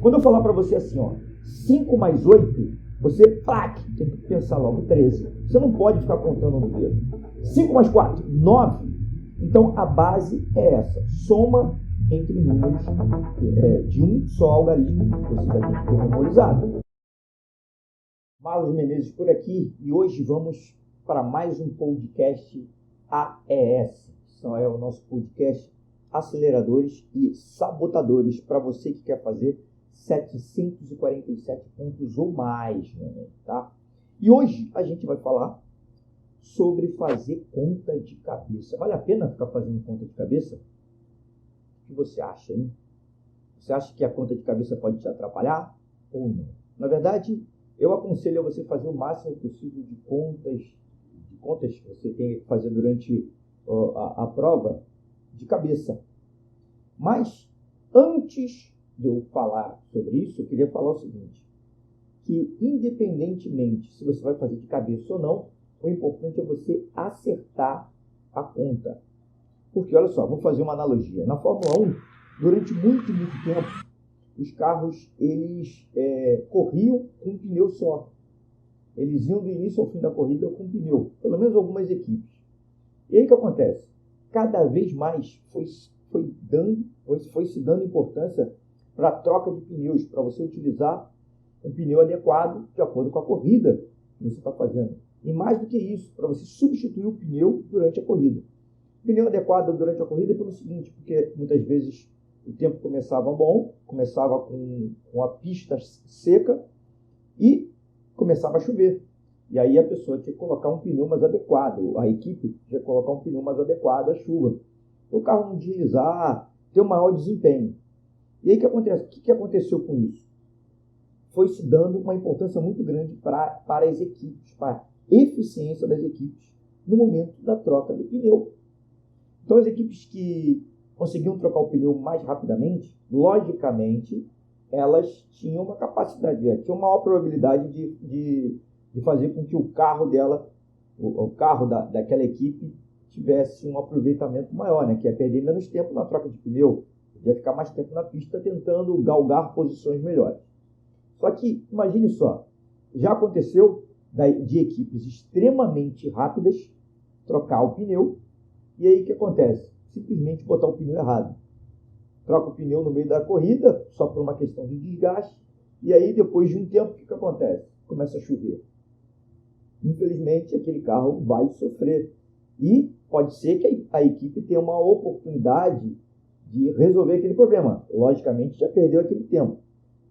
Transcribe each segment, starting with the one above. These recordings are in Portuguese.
Quando eu falar para você assim, ó, 5 mais 8, você tem que pensar logo 13. Você não pode ficar contando no dedo. 5 mais 4, 9. Então, a base é essa. Soma entre números de um só algarismo que você já tem que ter memorizado. Marlos Menezes por aqui e hoje vamos para mais um podcast AES. É o nosso podcast Aceleradores e Sabotadores para você que quer fazer 747 pontos ou mais, né, tá? E hoje a gente vai falar sobre fazer conta de cabeça. Vale a pena ficar fazendo conta de cabeça? O que você acha, hein? Você acha que a conta de cabeça pode te atrapalhar ou não? Na verdade, eu aconselho a você fazer o máximo possível de contas que você tem que fazer durante a prova de cabeça. Mas, antes de eu falar sobre isso, eu queria falar o seguinte, que independentemente se você vai fazer de cabeça ou não, o importante é você acertar a conta. Porque, olha só, vou fazer uma analogia. Na Fórmula 1, durante muito tempo, os carros eles corriam com um pneu só. Eles iam do início ao fim da corrida com um pneu, pelo menos algumas equipes. E aí o que acontece? Cada vez mais foi se dando importância para a troca de pneus, para você utilizar um pneu adequado de acordo com a corrida que você está fazendo. E mais do que isso, para você substituir o pneu durante a corrida. O pneu adequado durante a corrida é pelo seguinte, porque muitas vezes o tempo começava bom, começava com a pista seca e começava a chover. E aí a pessoa tinha que colocar um pneu mais adequado, a equipe tinha que colocar um pneu mais adequado à chuva. O carro não deslizar, ter um maior desempenho. E aí o que acontece? O que aconteceu com isso? Foi se dando uma importância muito grande para as equipes, para a eficiência das equipes no momento da troca do pneu. Então as equipes que conseguiam trocar o pneu mais rapidamente, logicamente, elas tinham uma capacidade, tinham uma maior probabilidade de fazer com que o carro dela, o carro daquela equipe, tivesse um aproveitamento maior, né? Que ia perder menos tempo na troca de pneu, ia ficar mais tempo na pista tentando galgar posições melhores. Só que, imagine só, já aconteceu de equipes extremamente rápidas trocar o pneu, e aí o que acontece? Simplesmente botar o pneu errado. Troca o pneu no meio da corrida, só por uma questão de desgaste, e aí depois de um tempo, o que acontece? Começa a chover. Infelizmente, aquele carro vai sofrer. E pode ser que a equipe tenha uma oportunidade de resolver aquele problema. Logicamente, já perdeu aquele tempo.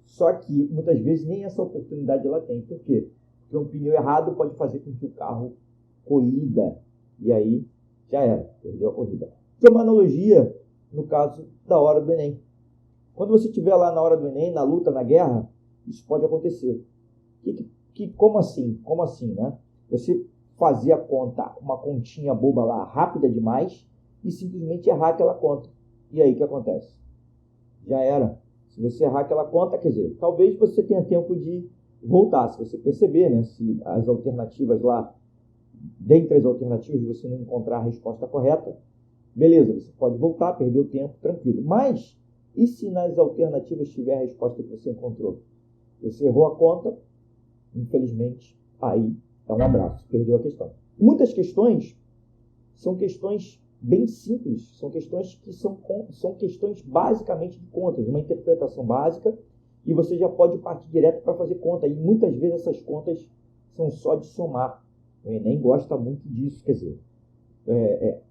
Só que, muitas vezes, nem essa oportunidade ela tem. Por quê? Porque um pneu errado pode fazer com que o carro colida. E aí, já era. Perdeu a corrida. Tem uma analogia no caso da hora do Enem. Quando você estiver lá na hora do Enem, na luta, na guerra, isso pode acontecer. Como assim? Como assim, né? Você fazer a conta, uma continha boba lá, rápida demais, e simplesmente errar aquela conta. E aí o que acontece? Já era. Se você errar aquela conta, quer dizer, talvez você tenha tempo de voltar, se você perceber, né? Se as alternativas lá, dentre as alternativas, você não encontrar a resposta correta, beleza, você pode voltar, perder o tempo, tranquilo. Mas, e se nas alternativas tiver a resposta que você encontrou? Você errou a conta, infelizmente, aí é um abraço, perdeu a questão. Muitas questões são questões bem simples, são questões que são questões basicamente de contas, uma interpretação básica, e você já pode partir direto para fazer conta. E muitas vezes essas contas são só de somar. O Enem gosta muito disso, quer dizer,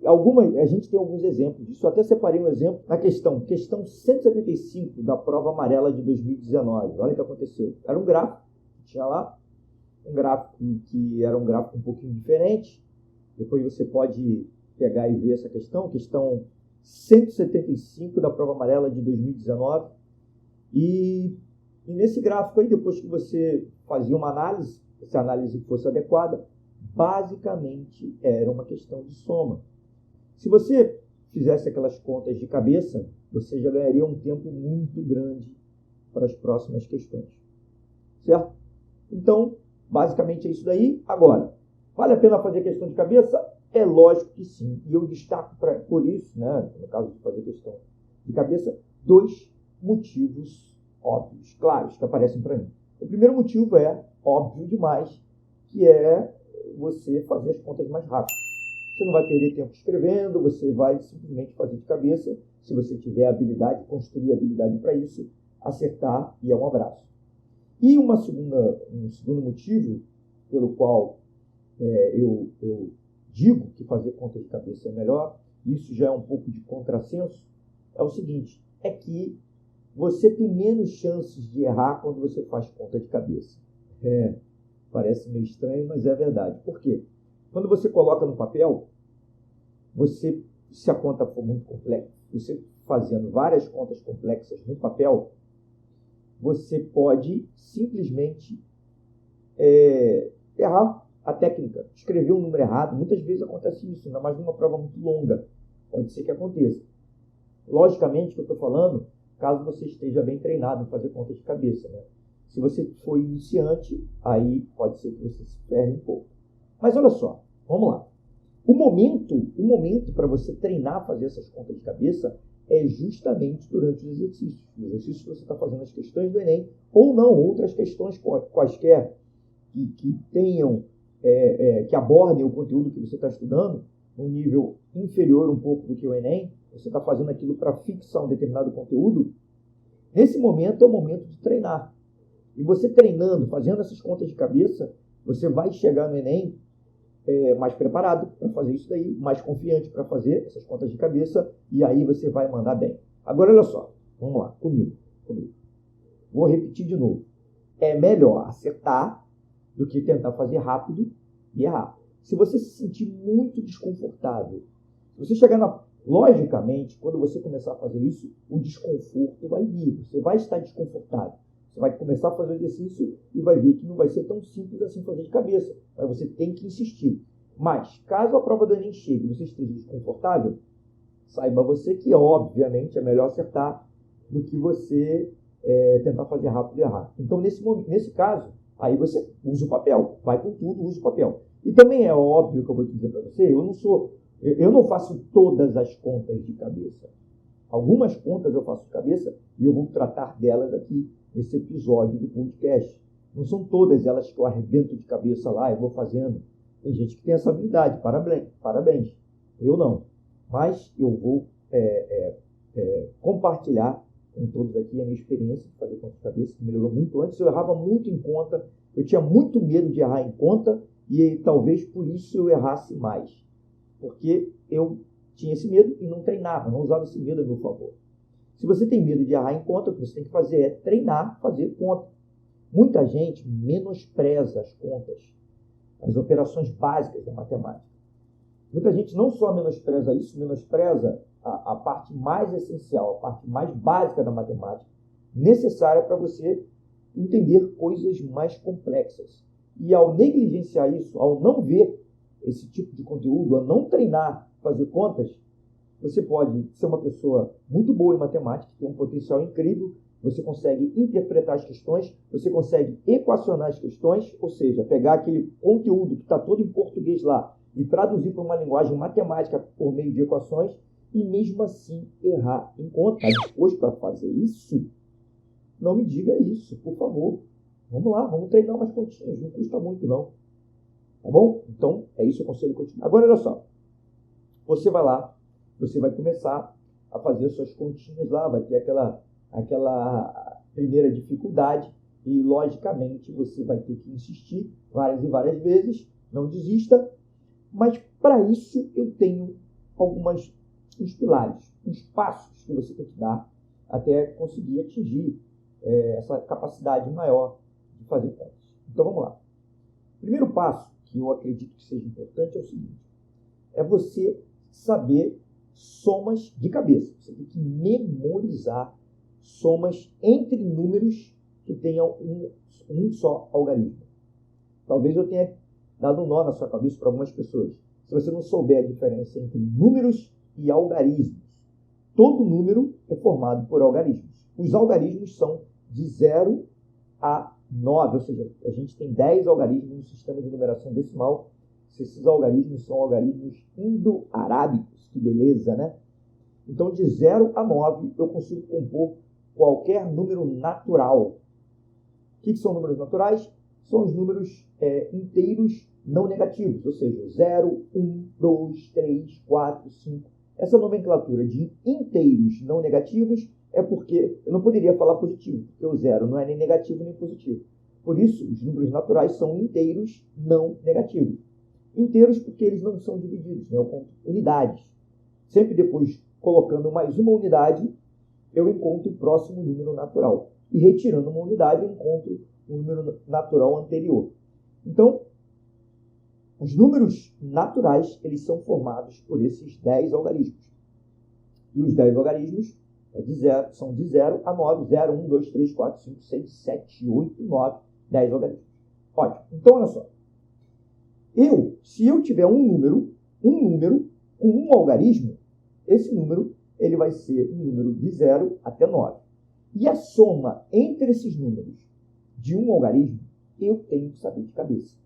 a gente tem alguns exemplos disso. Eu até separei um exemplo na questão 175 da prova amarela de 2019. Olha o que aconteceu. Era um gráfico, tinha lá um gráfico que era um gráfico um pouquinho diferente. Depois você pode pegar e ver essa questão 175 da prova amarela de 2019. E nesse gráfico aí, depois que você fazia uma análise, se a análise fosse adequada, basicamente era uma questão de soma. Se você fizesse aquelas contas de cabeça, você já ganharia um tempo muito grande para as próximas questões. Certo? Então, basicamente é isso daí. Agora, vale a pena fazer questão de cabeça? É lógico que sim. E eu destaco por isso, né, no caso de fazer questão de cabeça, 2 motivos óbvios, claros, que aparecem para mim. O primeiro motivo é óbvio demais, que é você fazer as contas mais rápido. Você não vai perder tempo escrevendo, você vai simplesmente fazer de cabeça. Se você tiver habilidade, construir habilidade para isso, acertar e é um abraço. E um segundo motivo pelo qual eu digo que fazer conta de cabeça é melhor, isso já é um pouco de contrassenso, é o seguinte, é que você tem menos chances de errar quando você faz conta de cabeça. Parece meio estranho, mas é verdade. Por quê? Quando você coloca no papel, se a conta for muito complexa, você fazendo várias contas complexas no papel, você pode simplesmente errar a técnica, escrever um número errado. Muitas vezes acontece isso, ainda mais numa prova muito longa. Pode ser que aconteça. Logicamente, que eu estou falando, caso você esteja bem treinado em fazer conta de cabeça, né? Se você for iniciante, aí pode ser que você se ferre um pouco. Mas olha só, vamos lá. O momento para você treinar a fazer essas contas de cabeça é justamente durante os exercícios. Os exercícios que você está fazendo as questões do Enem, ou não, outras questões quaisquer que tenham, que abordem o conteúdo que você está estudando, num nível inferior um pouco do que o Enem, você está fazendo aquilo para fixar um determinado conteúdo, nesse momento é o momento de treinar. E você treinando, fazendo essas contas de cabeça, você vai chegar no Enem mais preparado para fazer isso daí, mais confiante para fazer essas contas de cabeça, e aí você vai mandar bem. Agora, olha só, vamos lá, comigo. Vou repetir de novo. É melhor acertar do que tentar fazer rápido e errar. Se você se sentir muito desconfortável, se você chegar na... Logicamente, quando você começar a fazer isso, o desconforto vai vir. Você vai estar desconfortável. Você vai começar a fazer o exercício e vai ver que não vai ser tão simples assim fazer de cabeça. Mas você tem que insistir. Mas, caso a prova do Enem chegue e você esteja desconfortável, saiba você que, obviamente, é melhor acertar do que você tentar fazer rápido e errar. Então, nesse caso, aí você usa o papel. Vai com tudo, usa o papel. E também é óbvio que eu vou te dizer para você, eu não faço todas as contas de cabeça. Algumas contas eu faço de cabeça e eu vou tratar delas aqui nesse episódio do podcast. Não são todas elas que eu arrebento de cabeça lá e vou fazendo. Tem gente que tem essa habilidade, parabéns. Eu não. Mas eu vou compartilhar com todos aqui a minha experiência de fazer conta de cabeça, que melhorou muito. Antes eu errava muito em conta, eu tinha muito medo de errar em conta e talvez por isso eu errasse mais. Porque eu tinha esse medo e não treinava, não usava esse medo a meu favor. Se você tem medo de errar em conta, o que você tem que fazer é treinar, fazer conta. Muita gente menospreza as contas, as operações básicas da matemática. Muita gente não só menospreza isso, menospreza a parte mais essencial, a parte mais básica da matemática, necessária para você entender coisas mais complexas. E ao negligenciar isso, ao não ver esse tipo de conteúdo, ao não treinar, fazer contas, você pode ser uma pessoa muito boa em matemática, tem um potencial incrível, você consegue interpretar as questões, você consegue equacionar as questões, ou seja, pegar aquele conteúdo que está todo em português lá e traduzir para uma linguagem matemática por meio de equações e mesmo assim errar em conta. Está disposto a fazer isso? Não me diga isso, por favor. Vamos lá, vamos treinar umas continhas, não custa muito não. Tá bom? Então, é isso o conselho continuo. Agora, olha só. Você vai lá, você vai começar a fazer suas continhas lá, vai ter aquela primeira dificuldade e, logicamente, você vai ter que insistir várias e várias vezes, não desista, mas para isso eu tenho uns pilares, uns passos que você tem que dar até conseguir atingir essa capacidade maior de fazer contas. Então, vamos lá. O primeiro passo, que eu acredito que seja importante, é o seguinte, é você saber somas de cabeça. Você tem que memorizar somas entre números que tenham um só algarismo. Talvez eu tenha dado um nó na sua cabeça para algumas pessoas. Se você não souber a diferença entre números e algarismos, todo número é formado por algarismos. Os algarismos são de 0 a 9, ou seja, a gente tem 10 algarismos no sistema de numeração decimal. Esses algarismos são algarismos indo-arábicos. Que beleza, né? Então, de 0 a 9, eu consigo compor qualquer número natural. O que são números naturais? São os números inteiros não negativos, ou seja, 0, 1, 2, 3, 4, 5. Essa nomenclatura de inteiros não negativos é porque eu não poderia falar positivo, porque o 0 não é nem negativo nem positivo. Por isso, os números naturais são inteiros não negativos. Inteiros porque eles não são divididos, né? Eu conto unidades. Sempre depois, colocando mais uma unidade, eu encontro o próximo número natural. E retirando uma unidade, eu encontro o número natural anterior. Então, os números naturais, eles são formados por esses 10 algarismos. E os 10 algarismos são de 0 a 9. 0, 1, 2, 3, 4, 5, 6, 7, 8, 9, 10 algarismos. Ótimo. Então, olha só. Se eu tiver um número com um algarismo, esse número ele vai ser um número de 0 até 9. E a soma entre esses números de um algarismo, eu tenho que saber de cabeça.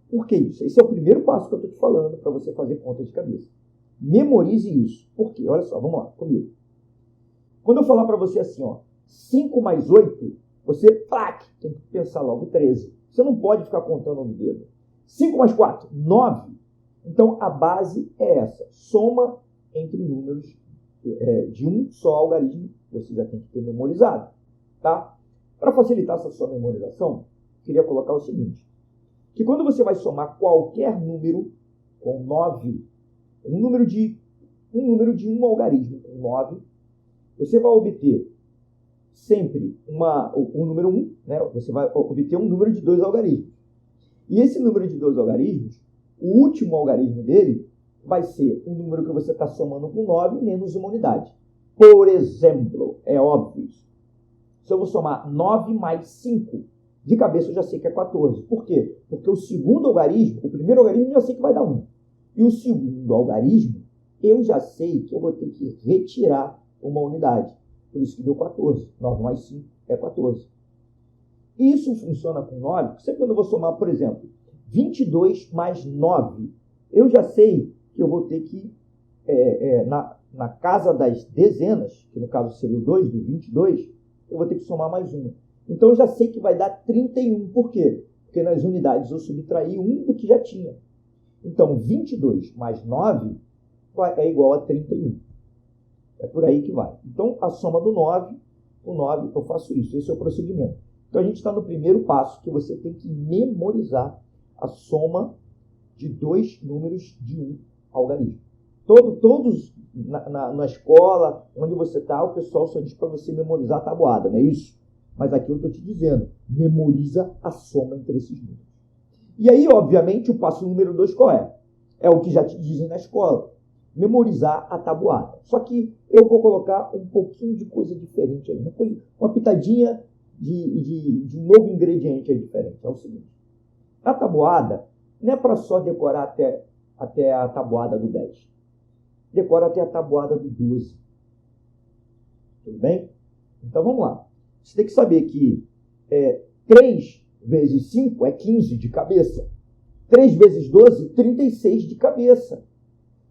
Por que isso? Esse é o primeiro passo que eu estou te falando para você fazer conta de cabeça. Memorize isso. Por quê? Olha só, vamos lá, comigo. Quando eu falar para você assim, 5 mais 8, você tem que pensar logo 13. Você não pode ficar contando no dedo. 5 mais 4, 9. Então, a base é essa. Soma entre números de um só algarismo, você já tem que ter memorizado. Tá? Para facilitar essa sua memorização, queria colocar o seguinte, que quando você vai somar qualquer número com 9, um número de um algarismo com 9, você vai obter sempre o número 1, né? Você vai obter um número de 2 algarismos. E esse número de 2 algarismos, o último algarismo dele vai ser um número que você está somando com 9 menos uma unidade. Por exemplo, é óbvio isso. Se eu vou somar 9 mais 5, de cabeça eu já sei que é 14. Por quê? Porque o segundo algarismo, o primeiro algarismo eu já sei que vai dar 1. E o segundo algarismo, eu já sei que eu vou ter que retirar uma unidade. Por isso que deu 14. 9 mais 5 é 14. Isso funciona com 9, porque sempre quando eu vou somar, por exemplo, 22 mais 9, eu já sei que eu vou ter que, na casa das dezenas, que no caso seria o 2 do 22, eu vou ter que somar mais uma. Então eu já sei que vai dar 31. Por quê? Porque nas unidades eu subtraí 1 do que já tinha. Então 22 mais 9 é igual a 31. É por aí que vai. Então a soma do 9, o 9 eu faço isso. Esse é o procedimento. Então a gente está no primeiro passo, que você tem que memorizar a soma de 2 números de um algarismo. Todos na escola, onde você está, o pessoal só diz para você memorizar a tabuada, não é isso? Mas aqui eu estou te dizendo, memoriza a soma entre esses números. E aí, obviamente, o passo número 2 qual é? É o que já te dizem na escola. Memorizar a tabuada. Só que eu vou colocar um pouquinho de coisa diferente aí. Uma pitadinha de um novo ingrediente aí diferente. É o seguinte. A tabuada não é para só decorar até a tabuada do 10. Decora até a tabuada do 12. Tudo bem? Então, vamos lá. Você tem que saber que 3 vezes 5 é 15 de cabeça. 3 vezes 12, 36 de cabeça.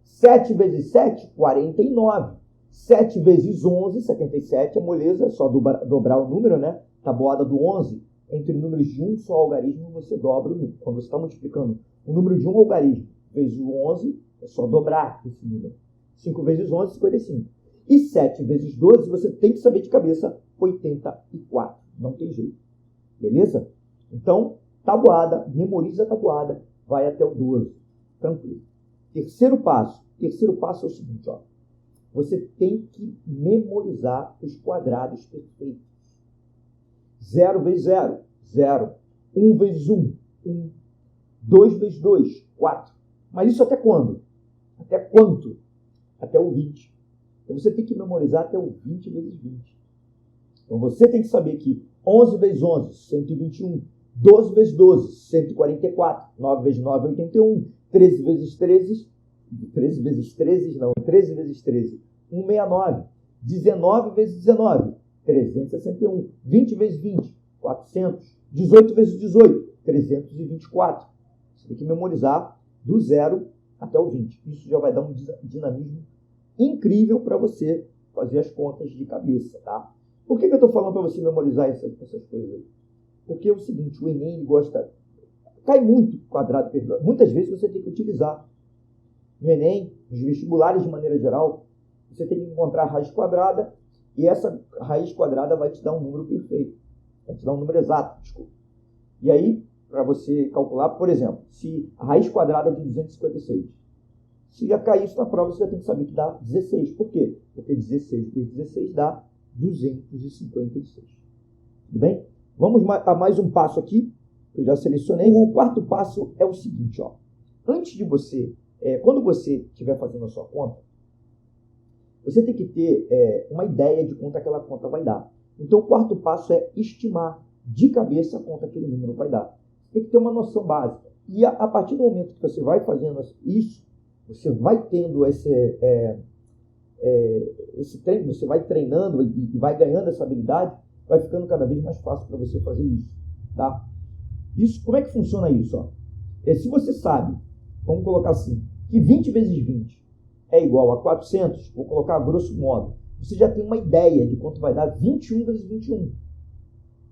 7 vezes 7, 49. 7 vezes 11, 77, é moleza, é só dobrar o número, né? Tabuada do 11, entre números de um só algarismo, você dobra o número. Quando você está multiplicando o número de um algarismo vezes o 11, é só dobrar esse número. 5 vezes 11, 55. E 7 vezes 12, você tem que saber de cabeça, 84. Não tem jeito. Beleza? Então, tabuada, memoriza a tabuada, vai até o 12. Tranquilo. Terceiro passo é o seguinte, você tem que memorizar os quadrados perfeitos. 0 vezes 0, 0. 1 vezes 1, 1. 2 vezes 2, 4. Mas isso até quando? Até quanto? Até o 20. Então você tem que memorizar até o 20 vezes 20. Então você tem que saber que 11 vezes 11, 121. 12 vezes 12, 144. 9 vezes 9, 81. 13 vezes 13, 13 vezes 13, não, 13 vezes 13, 169. 19 vezes 19, 361. 20 vezes 20, 400. 18 vezes 18, 324. Você tem que memorizar do 0 até o 20. Isso já vai dar um dinamismo incrível para você fazer as contas de cabeça, tá? Por que eu estou falando para você memorizar essas coisas aí? Porque é o seguinte, o Enem gosta... Cai muito quadrado periódico. Muitas vezes você tem que utilizar. No Enem, nos vestibulares de maneira geral, você tem que encontrar a raiz quadrada e essa raiz quadrada vai te dar um número perfeito. Vai te dar um número exato, desculpa. E aí, para você calcular, por exemplo, se a raiz quadrada é de 256, se já cair isso na prova, você já tem que saber que dá 16. Por quê? Porque 16 vezes 16 dá 256. Tudo bem? Vamos a mais um passo aqui. Eu já selecionei. O quarto passo é o seguinte, ó. Antes de você, quando você estiver fazendo a sua conta, você tem que ter uma ideia de quanto aquela conta vai dar. Então, o quarto passo é estimar de cabeça quanto aquele número vai dar. Você tem que ter uma noção básica. E a partir do momento que você vai fazendo isso, você vai tendo esse treino, você vai treinando e vai ganhando essa habilidade, vai ficando cada vez mais fácil para você fazer isso, tá? Isso, como é que funciona isso? Ó? Se você sabe, vamos colocar assim, que 20 vezes 20 é igual a 400, vou colocar a grosso modo, você já tem uma ideia de quanto vai dar 21 vezes 21.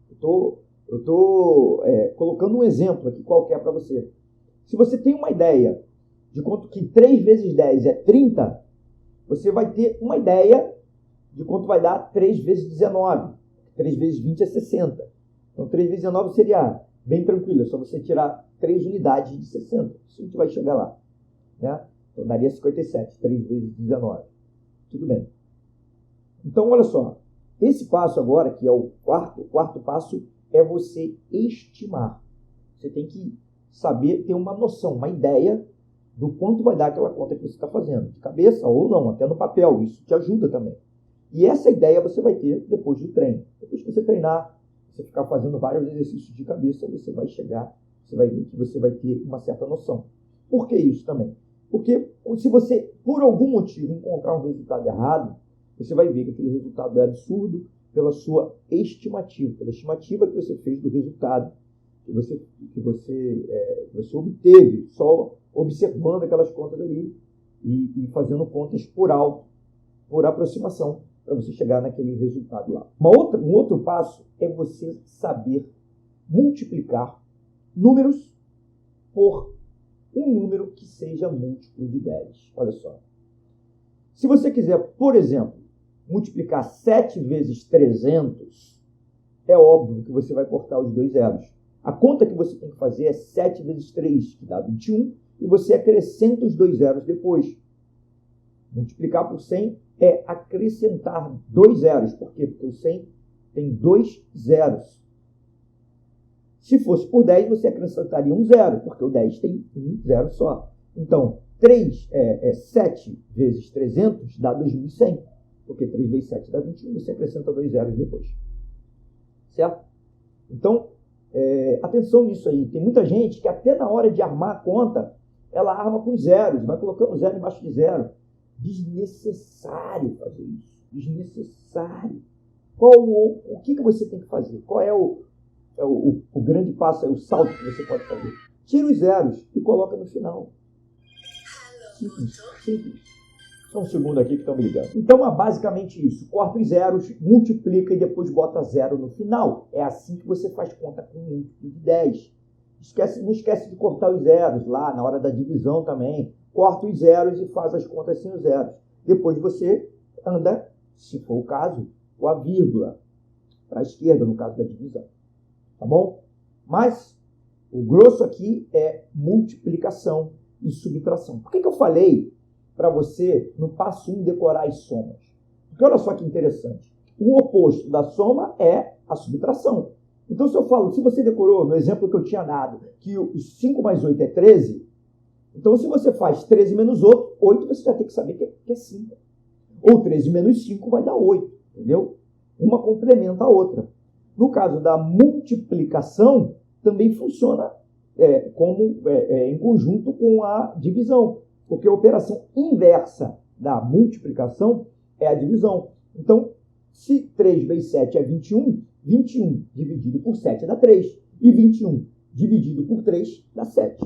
Eu estou colocando um exemplo aqui qualquer para você. Se você tem uma ideia de quanto que 3 vezes 10 é 30, você vai ter uma ideia de quanto vai dar 3 vezes 19. 3 vezes 20 é 60. Então, 3 vezes 19 seria bem tranquilo. É só você tirar 3 unidades de 60. Isso a gente vai chegar lá. Né? Então, daria 57. 3 vezes 19. Tudo bem. Então, olha só. Esse passo agora, que é o quarto passo, é você estimar. Você tem que saber, ter uma noção, uma ideia do quanto vai dar aquela conta que você está fazendo. De cabeça ou não, até no papel. Isso te ajuda também. E essa ideia você vai ter depois do treino. Depois que você treinar, você ficar fazendo vários exercícios de cabeça, você vai chegar, você vai ver que você vai ter uma certa noção. Por que isso também? Porque se você, por algum motivo, encontrar um resultado errado, você vai ver que aquele resultado é absurdo pela sua estimativa, pela estimativa que você fez do resultado que você obteve, só observando aquelas contas ali e fazendo contas por alto, por aproximação, para você chegar naquele resultado lá. Um outro passo é você saber multiplicar números por um número que seja múltiplo de 10. Olha só. Se você quiser, por exemplo, multiplicar 7 vezes 300, é óbvio que você vai cortar os 2 zeros. A conta que você tem que fazer é 7 vezes 3, que dá 21, e você acrescenta os 2 zeros depois. Multiplicar por 100 é acrescentar 2 zeros. Por quê? Porque o 100 tem 2 zeros. Se fosse por 10, você acrescentaria um zero, porque o 10 tem um zero só. Então, 7 vezes 300 dá 2.100, porque 3 vezes 7 dá 21, você acrescenta 2 zeros depois. Certo? Então, atenção nisso aí. Tem muita gente que até na hora de armar a conta, ela arma com zeros, vai colocando zero embaixo de zero. Desnecessário fazer isso. Desnecessário. O que você tem que fazer? Qual é o grande passo, o salto que você pode fazer? Tira os zeros e coloca no final. Simples, simples. Só um segundo aqui que estão me ligando. Então, é basicamente isso. Corta os zeros, multiplica e depois bota zero no final. É assim que você faz conta com um múltiplo de 10. Não esquece de cortar os zeros lá na hora da divisão também. Corta os zeros e faz as contas sem os zeros. Depois você anda, se for o caso, com a vírgula para a esquerda, no caso da divisão. Tá bom? Mas o grosso aqui é multiplicação e subtração. Por que eu falei para você, no passo 1, decorar as somas? Porque olha só que interessante. O oposto da soma é a subtração. Então, se eu falo, se você decorou, no exemplo que eu tinha dado, que 5 mais 8 é 13, então se você faz 13 menos 8, você já tem que saber que é 5. Ou 13 menos 5 vai dar 8, entendeu? Uma complementa a outra. No caso da multiplicação, também funciona em conjunto com a divisão, porque a operação inversa da multiplicação é a divisão. Então, se 3 vezes 7 é 21, 21 dividido por 7 dá 3, e 21 dividido por 3 dá 7.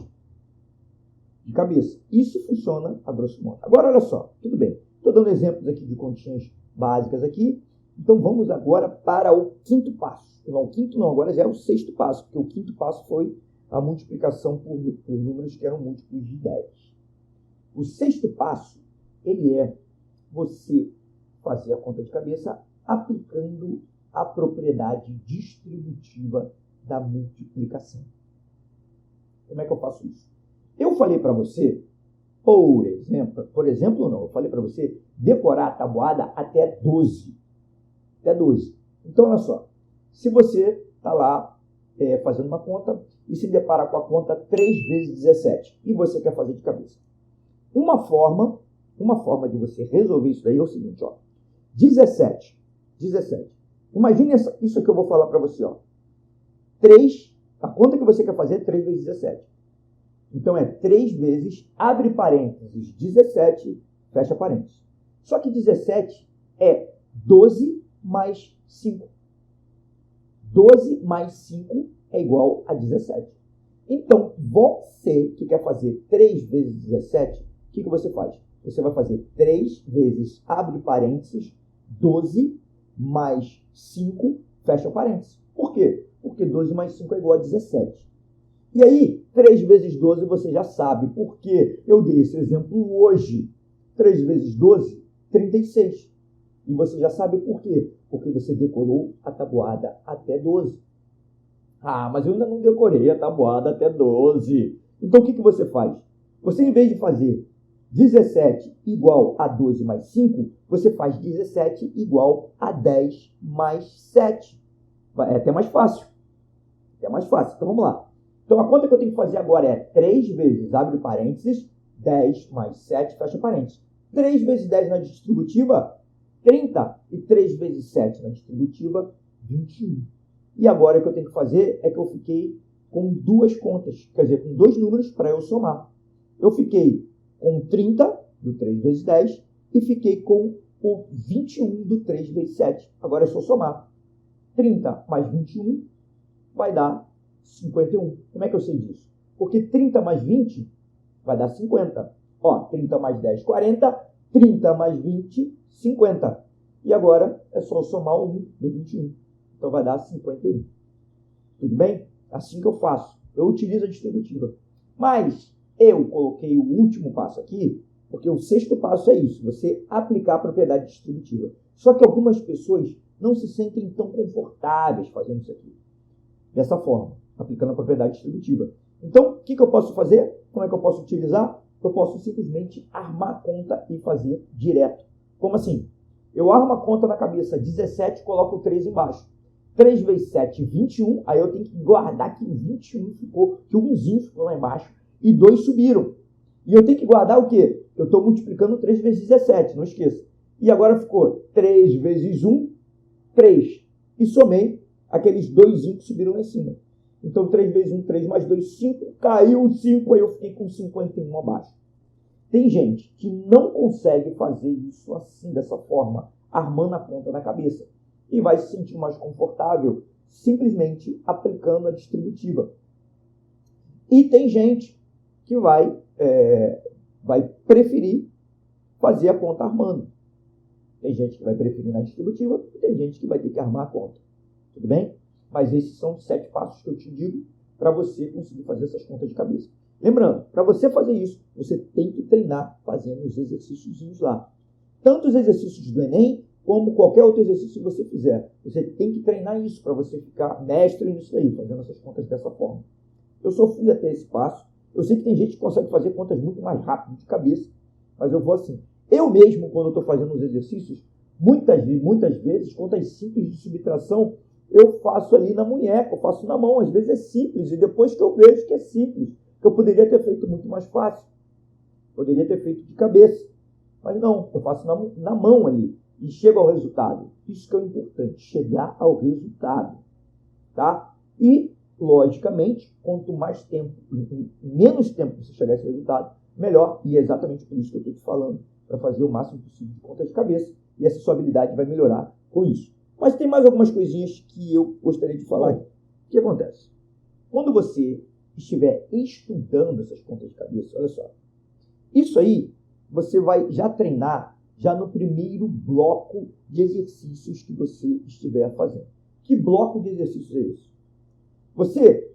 De cabeça. Isso funciona a grosso modo. Agora, olha só, tudo bem. Estou dando exemplos aqui de continhas básicas aqui, Então vamos agora para o quinto passo. Não, o quinto não, agora já é o sexto passo, porque o quinto passo foi a multiplicação por números que eram múltiplos de 10. O sexto passo, ele é você fazer a conta de cabeça aplicando a propriedade distributiva da multiplicação. Como é que eu faço isso? Eu falei para você, por exemplo não, eu falei para você decorar a tabuada até 12. Até 12. Então, olha só, se você está lá fazendo uma conta e se depara com a conta 3 vezes 17 e você quer fazer de cabeça. Uma forma de você resolver isso daí é o seguinte, ó, 17. Imagine isso que eu vou falar para você, ó. 3, a conta que você quer fazer é 3 vezes 17. Então é 3 vezes, abre parênteses, 17, fecha parênteses. Só que 17 é 12 mais 5. 12 mais 5 é igual a 17. Então, você que quer fazer 3 vezes 17, o que você faz? Você vai fazer 3 vezes, abre parênteses, 12 mais 5, fecha parênteses. Por quê? Porque 12 mais 5 é igual a 17. E aí, 3 vezes 12 você já sabe, porque eu dei esse exemplo hoje. 3 vezes 12, 36. E você já sabe por quê? Porque você decorou a tabuada até 12. Ah, mas eu ainda não decorei a tabuada até 12. Então, o que você faz? Você, em vez de fazer 17 igual a 12 mais 5, você faz 17 igual a 10 mais 7. É até mais fácil. Então, vamos lá. Então, a conta que eu tenho que fazer agora é 3 vezes, abre parênteses, 10 mais 7, fecha parênteses. 3 vezes 10 na distributiva, 30. E 3 vezes 7 na distributiva, 21. E agora o que eu tenho que fazer é que eu fiquei com duas contas, quer dizer, com dois números para eu somar. Eu fiquei com 30 do 3 vezes 10 e fiquei com o 21 do 3 vezes 7. Agora é só somar. 30 mais 21 vai dar 51. Como é que eu sei disso? Porque 30 mais 20 vai dar 50. Ó, 30 mais 10, 40. 30 mais 20, 50. E agora é só somar o 1 do 21. Então vai dar 51. Tudo bem? Assim que eu faço. Eu utilizo a distributiva. Mas eu coloquei o último passo aqui, porque o sexto passo é isso, você aplicar a propriedade distributiva. Só que algumas pessoas não se sentem tão confortáveis fazendo isso aqui. Dessa forma, aplicando a propriedade distributiva. Então, o que eu posso fazer? Como é que eu posso utilizar? Eu posso simplesmente armar a conta e fazer direto. Como assim? Eu armo a conta na cabeça 17, coloco o 3 embaixo. 3 vezes 7, 21. Aí eu tenho que guardar que 21 ficou, que o 1zinho ficou lá embaixo e 2 subiram. E eu tenho que guardar o quê? Eu estou multiplicando 3 vezes 17, não esqueça. E agora ficou 3 vezes 1, 3. E somei aqueles 2 que subiram lá em cima. Então, 3 vezes 1, 3 mais 2, 5. Caiu o 5, aí eu fiquei com 51 abaixo. Tem gente que não consegue fazer isso assim, dessa forma, armando a conta na cabeça. E vai se sentir mais confortável simplesmente aplicando a distributiva. E tem gente que vai preferir fazer a conta armando. Tem gente que vai preferir na distributiva e tem gente que vai ter que armar a conta. Tudo bem? Mas esses são os 7 passos que eu te digo para você conseguir fazer essas contas de cabeça. Lembrando, para você fazer isso, você tem que treinar fazendo os exercícios lá. Tanto os exercícios do Enem, como qualquer outro exercício que você fizer. Você tem que treinar isso para você ficar mestre nisso daí, fazendo essas contas dessa forma. Eu só fui até esse passo. Eu sei que tem gente que consegue fazer contas muito mais rápido de cabeça, mas eu vou assim. Eu mesmo, quando estou fazendo os exercícios, muitas vezes, contas simples de subtração, eu faço ali na munheca, eu faço na mão. Às vezes é simples, e depois que eu vejo que é simples, que eu poderia ter feito muito mais fácil. Poderia ter feito de cabeça. Mas não, eu faço na mão ali e chego ao resultado. Isso que é o importante, chegar ao resultado. Tá? E, logicamente, quanto mais tempo, menos tempo você chegar a esse resultado, melhor. E é exatamente por isso que eu estou te falando, para fazer o máximo possível de conta de cabeça. E essa sua habilidade vai melhorar com isso. Mas tem mais algumas coisinhas que eu gostaria de falar aqui. O que acontece? Quando você estiver estudando essas contas de cabeça, olha só, isso aí você vai já treinar já no primeiro bloco de exercícios que você estiver fazendo. Que bloco de exercícios é esse? Você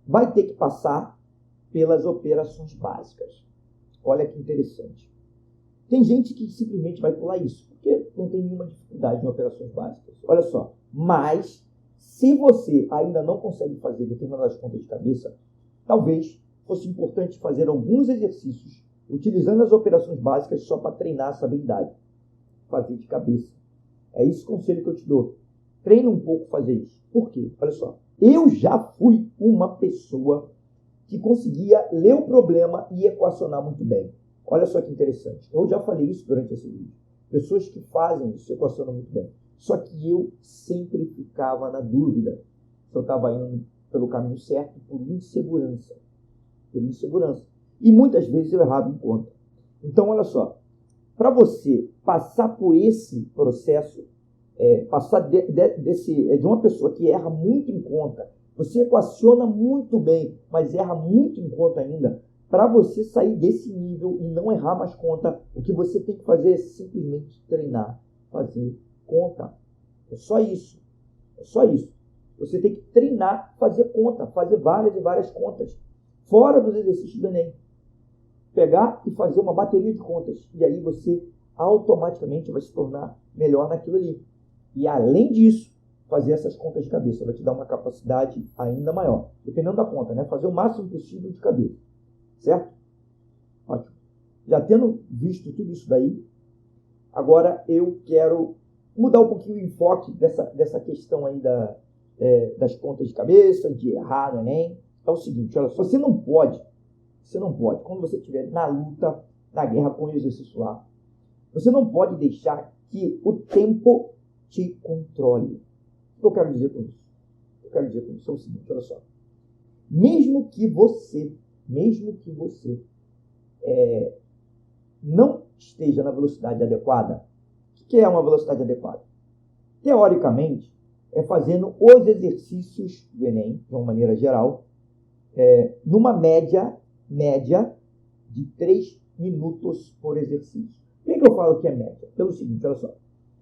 vai ter que passar pelas operações básicas. Olha que interessante. Tem gente que simplesmente vai pular isso, porque não tem nenhuma dificuldade em operações básicas. Olha só, mas se você ainda não consegue fazer determinadas contas de cabeça, talvez fosse importante fazer alguns exercícios utilizando as operações básicas só para treinar essa habilidade. Fazer de cabeça. É esse conselho que eu te dou. Treina um pouco fazer isso. Por quê? Olha só. Eu já fui uma pessoa que conseguia ler o problema e equacionar muito bem. Olha só que interessante. Eu já falei isso durante esse vídeo. Pessoas que fazem isso equacionam muito bem. Só que eu sempre ficava na dúvida se eu estava indo pelo caminho certo por insegurança. Por insegurança. E muitas vezes eu errava em conta. Então, olha só. Para você passar por esse processo, passar de uma pessoa que erra muito em conta, você equaciona muito bem, mas erra muito em conta ainda, para você sair desse nível e não errar mais conta, o que você tem que fazer é simplesmente treinar, fazer conta. É só isso. É só isso. Você tem que treinar, fazer conta, fazer várias e várias contas, fora dos exercícios do Enem. Pegar e fazer uma bateria de contas. E aí você automaticamente vai se tornar melhor naquilo ali. E além disso, fazer essas contas de cabeça vai te dar uma capacidade ainda maior. Dependendo da conta, né? Fazer o máximo possível de cabeça. Certo? Ótimo. Já tendo visto tudo isso daí, agora eu quero mudar um pouquinho o enfoque dessa questão aí das contas de cabeça, de errar no Enem. É o seguinte, olha só, você não pode, quando você estiver na luta, na guerra com o exercício lá, você não pode deixar que o tempo te controle. O que eu quero dizer com isso? É o seguinte, olha só. Mesmo que você não esteja na velocidade adequada, o que é uma velocidade adequada? Teoricamente, é fazendo os exercícios do Enem, de uma maneira geral, numa média de 3 minutos por exercício. Por que eu falo que é média? Pelo seguinte, olha só.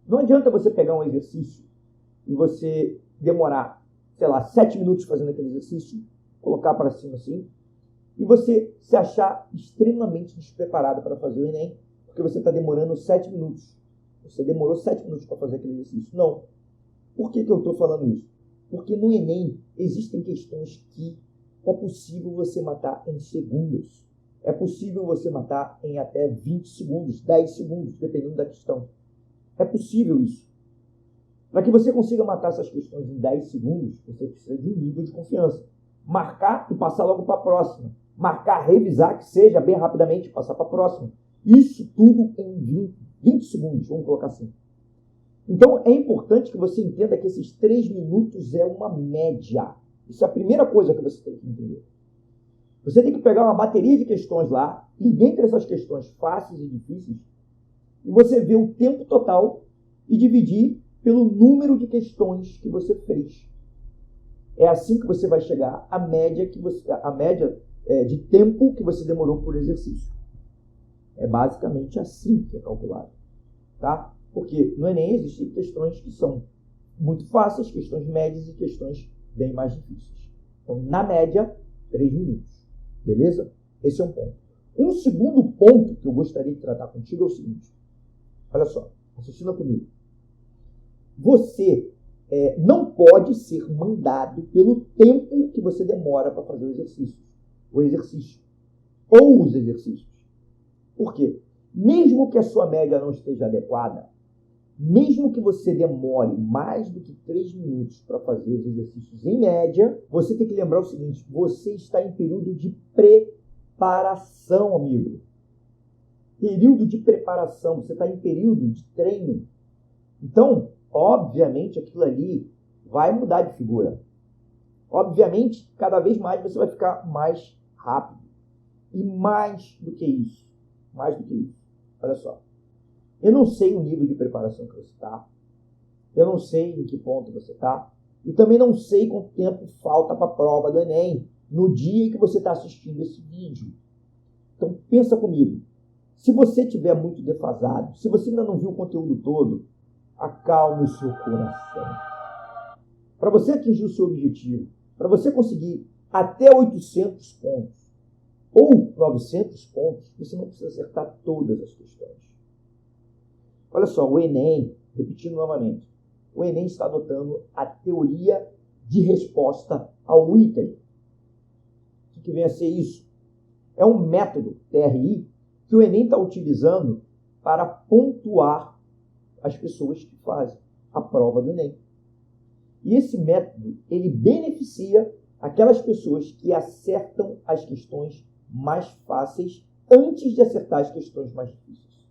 Não adianta você pegar um exercício e você demorar, 7 minutos fazendo aquele exercício, colocar para cima assim, e você se achar extremamente despreparado para fazer o Enem, porque você está demorando 7 minutos. Você demorou 7 minutos para fazer aquele exercício. Não. Por que eu estou falando isso? Porque no Enem existem questões que é possível você matar em segundos. É possível você matar em até 20 segundos, 10 segundos, dependendo da questão. É possível isso. Para que você consiga matar essas questões em 10 segundos, você precisa de um nível de confiança. Marcar e passar logo para a próxima. Marcar, revisar, que seja bem rapidamente, passar para a próxima. Isso tudo em 20 segundos, vamos colocar assim. Então, é importante que você entenda que esses 3 minutos é uma média. Isso é a primeira coisa que você tem que entender. Você tem que pegar uma bateria de questões lá, e dentre essas questões fáceis e difíceis, e você ver o tempo total e dividir pelo número de questões que você fez. É assim que você vai chegar à média de tempo que você demorou por exercício. É basicamente assim que é calculado. Tá? Porque no Enem existem questões que são muito fáceis, questões médias e questões bem mais difíceis. Então, na média, 3 minutos. Beleza? Esse é um ponto. Um segundo ponto que eu gostaria de tratar contigo é o seguinte. Olha só, raciocina comigo. Você não pode ser mandado pelo tempo que você demora para fazer o exercício. Ou os exercícios. Por quê? Mesmo que a sua média não esteja adequada, mesmo que você demore mais do que 3 minutos para fazer os exercícios em média, você tem que lembrar o seguinte, você está em período de preparação, amigo. Período de preparação, você está em período de treino. Então, obviamente, aquilo ali vai mudar de figura. Obviamente, cada vez mais você vai ficar mais rápido. E mais do que isso, olha só. Eu não sei o nível de preparação que você está. Eu não sei em que ponto você está. E também não sei quanto tempo falta para a prova do Enem no dia em que você está assistindo esse vídeo. Então, pensa comigo. Se você estiver muito defasado, se você ainda não viu o conteúdo todo, acalme o seu coração. Para você atingir o seu objetivo, para você conseguir até 800 pontos ou 900 pontos, você não precisa acertar todas as questões. Olha só, o Enem, repetindo novamente, o Enem está adotando a teoria de resposta ao item. O que vem a ser isso? É um método, TRI, que o Enem está utilizando para pontuar as pessoas que fazem a prova do Enem. E esse método, ele beneficia aquelas pessoas que acertam as questões mais fáceis antes de acertar as questões mais difíceis.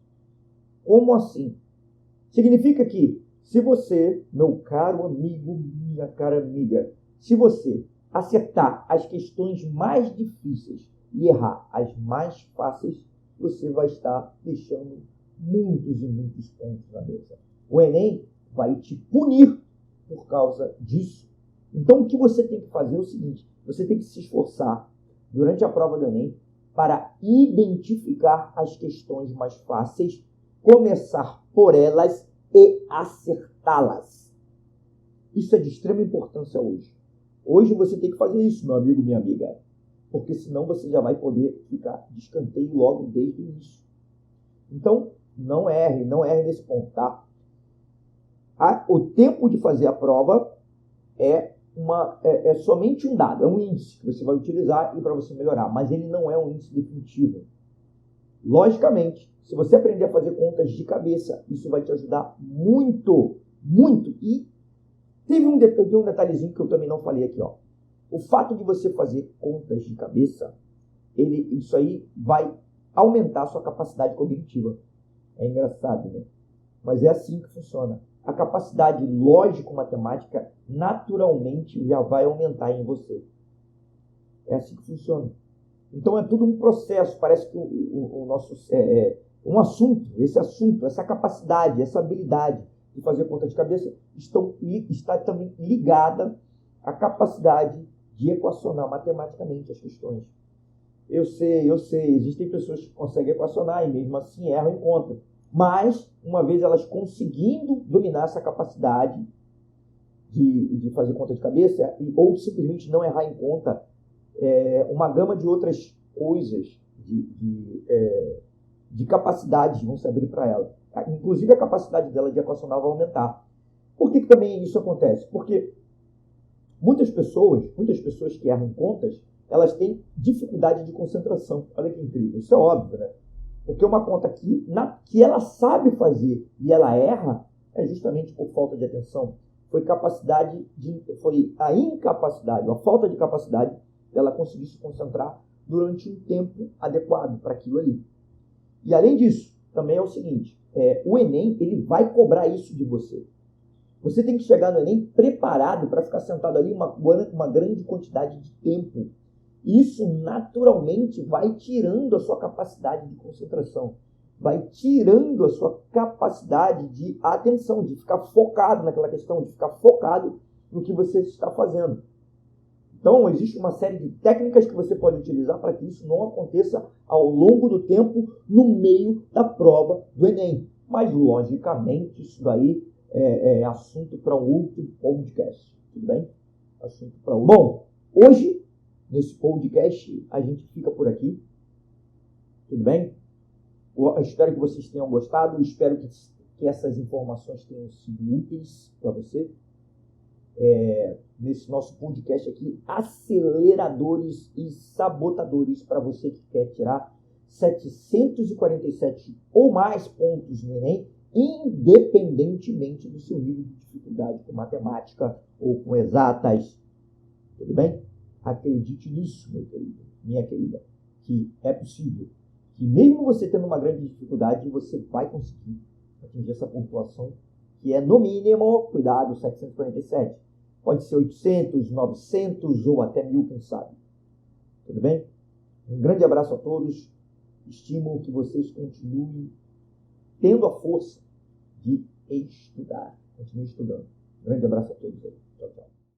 Como assim? Significa que se você, meu caro amigo, minha cara amiga, se você acertar as questões mais difíceis e errar as mais fáceis, você vai estar deixando muitos e muitos pontos na mesa. O Enem vai te punir por causa disso. Então, o que você tem que fazer é o seguinte: você tem que se esforçar durante a prova do Enem para identificar as questões mais fáceis, começar por elas e acertá-las. Isso é de extrema importância hoje. Hoje você tem que fazer isso, meu amigo, minha amiga, porque senão você já vai poder ficar de escanteio logo desde o início. Então, não erre nesse ponto, tá? O tempo de fazer a prova é somente um dado, é um índice que você vai utilizar para você melhorar, mas ele não é um índice definitivo. Logicamente, se você aprender a fazer contas de cabeça, isso vai te ajudar muito, muito. E teve um detalhezinho que eu também não falei aqui, ó. O fato de você fazer contas de cabeça, isso aí vai aumentar a sua capacidade cognitiva. É engraçado, né? Mas é assim que funciona. A capacidade lógico-matemática naturalmente já vai aumentar em você. É assim que funciona. Então é tudo um processo. Parece que o nosso um assunto, essa capacidade, essa habilidade de fazer conta de cabeça está também ligada à capacidade de equacionar matematicamente as questões. Eu sei, existem pessoas que conseguem equacionar e mesmo assim erram em conta. Mas, uma vez elas conseguindo dominar essa capacidade de fazer conta de cabeça, ou simplesmente não errar em conta, uma gama de outras coisas, de capacidades vão se abrir para ela. Inclusive a capacidade dela de equacionar vai aumentar. Por que também isso acontece? Porque muitas pessoas que erram em contas, elas têm dificuldade de concentração. Olha que incrível, isso é óbvio, né? Porque uma conta que ela sabe fazer e ela erra é justamente por falta de atenção. Foi a incapacidade, a falta de capacidade dela conseguir se concentrar durante um tempo adequado para aquilo ali. E além disso, também é o seguinte, o Enem ele vai cobrar isso de você. Você tem que chegar no Enem preparado para ficar sentado ali uma grande quantidade de tempo. Isso naturalmente vai tirando a sua capacidade de concentração, vai tirando a sua capacidade de atenção, de ficar focado naquela questão, de ficar focado no que você está fazendo. Então, existe uma série de técnicas que você pode utilizar para que isso não aconteça ao longo do tempo no meio da prova do Enem. Mas, logicamente, isso daí é assunto para um outro podcast. Tudo bem? Assunto para outro. Bom, hoje, nesse podcast, a gente fica por aqui. Tudo bem? Eu espero que vocês tenham gostado. Espero que essas informações tenham sido úteis para você. Nesse nosso podcast aqui, aceleradores e sabotadores para você que quer tirar 747 ou mais pontos no Enem, independentemente do seu nível de dificuldade com matemática ou com exatas. Tudo bem? Acredite nisso, meu querido, minha querida, que é possível. Que mesmo você tendo uma grande dificuldade, você vai conseguir atingir essa pontuação, que é no mínimo, cuidado, 747. Pode ser 800, 900 ou até 1000, quem sabe. Tudo bem? Um grande abraço a todos. Estimo que vocês continuem tendo a força de estudar. Continue estudando. Um grande abraço a todos aí. Tchau, tchau.